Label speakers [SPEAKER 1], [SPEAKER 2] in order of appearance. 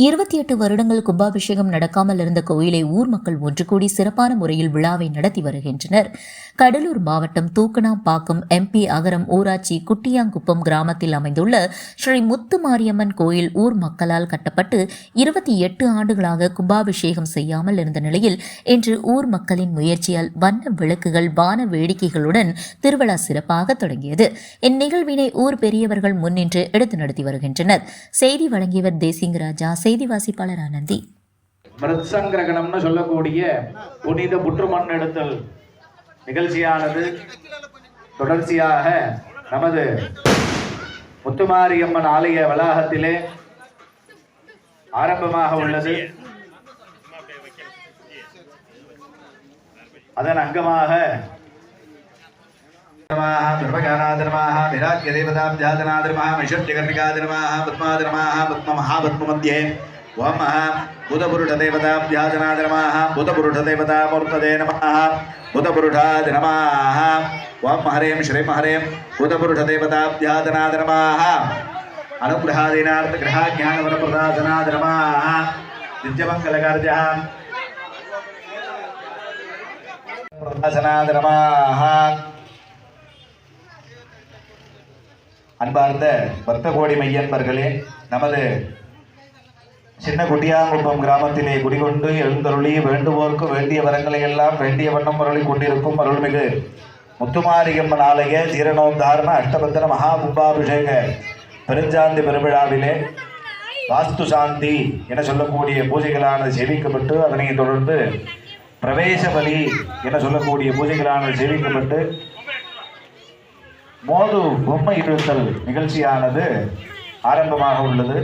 [SPEAKER 1] 28 வருடங்கள் கும்பாபிஷேகம் நடக்காமல் இருந்த கோயிலை ஊர் மக்கள் ஒன்று கூடி சிறப்பான முறையில் விழாவை நடத்தி வருகின்றனர். கடலூர் மாவட்டம் தூக்கணாம்பாக்கம் MP அகரம் ஊராட்சி குட்டியாங்குப்பம் கிராமத்தில் அமைந்துள்ள ஸ்ரீ முத்துமாரியம்மன் கோயில் ஊர் மக்களால் கட்டப்பட்டு 28 ஆண்டுகளாக கும்பாபிஷேகம் செய்யாமல் இருந்த நிலையில் இன்று ஊர் மக்களின் முயற்சியால் வண்ண விளக்குகள் வான வேடிக்கைகளுடன் திருவிழா சிறப்பாக தொடங்கியது. இந்நிகழ்வினை ஊர் பெரியவர்கள் முன்னின்று எடுத்து நடத்தி வருகின்றனர். செய்தி வழங்கியவர் தேசிங்கராஜா, செய்தி வாசிப்பாளர் ஆனந்தி.
[SPEAKER 2] மிருத்சங்கிரகணம்னு சொல்லக்கூடிய புனித புற்றுமண் எடுத்தல் நிகழ்ச்சியானது தொடர்ச்சியாக நமது முத்துமாரியம்மன் ஆலய வளாகத்திலே ஆரம்பமாக உள்ளது. அதன் அங்கமாக அன்பார்ந்த பக்த கோடி மையன்பர்களே, நமது சின்ன குட்டியாங்குப்பம் கிராமத்திலே குடிகொண்டு எழுந்தருளி வேண்டுவோர்க்கு வேண்டிய வரங்களை எல்லாம் வேண்டிய வண்ணம் அருளி கொண்டிருக்கும் அருள்மிகு முத்துமாரியம்மன் ஆலய ஜீரணோத்தாரண அஷ்டபந்தன மகா கும்பாபிஷேக பெருஞ்சாந்தி பெருவிழாவிலே வாஸ்து சாந்தி என சொல்லக்கூடிய பூஜைகளானது சேவிக்கப்பட்டு, அதனை தொடர்ந்து பிரவேச பலி என சொல்லக்கூடிய பூஜைகளானது சேவிக்கப்பட்டு மோது பொம்மை இழுத்தல் நிகழ்ச்சியானது ஆரம்பமாக உள்ளது.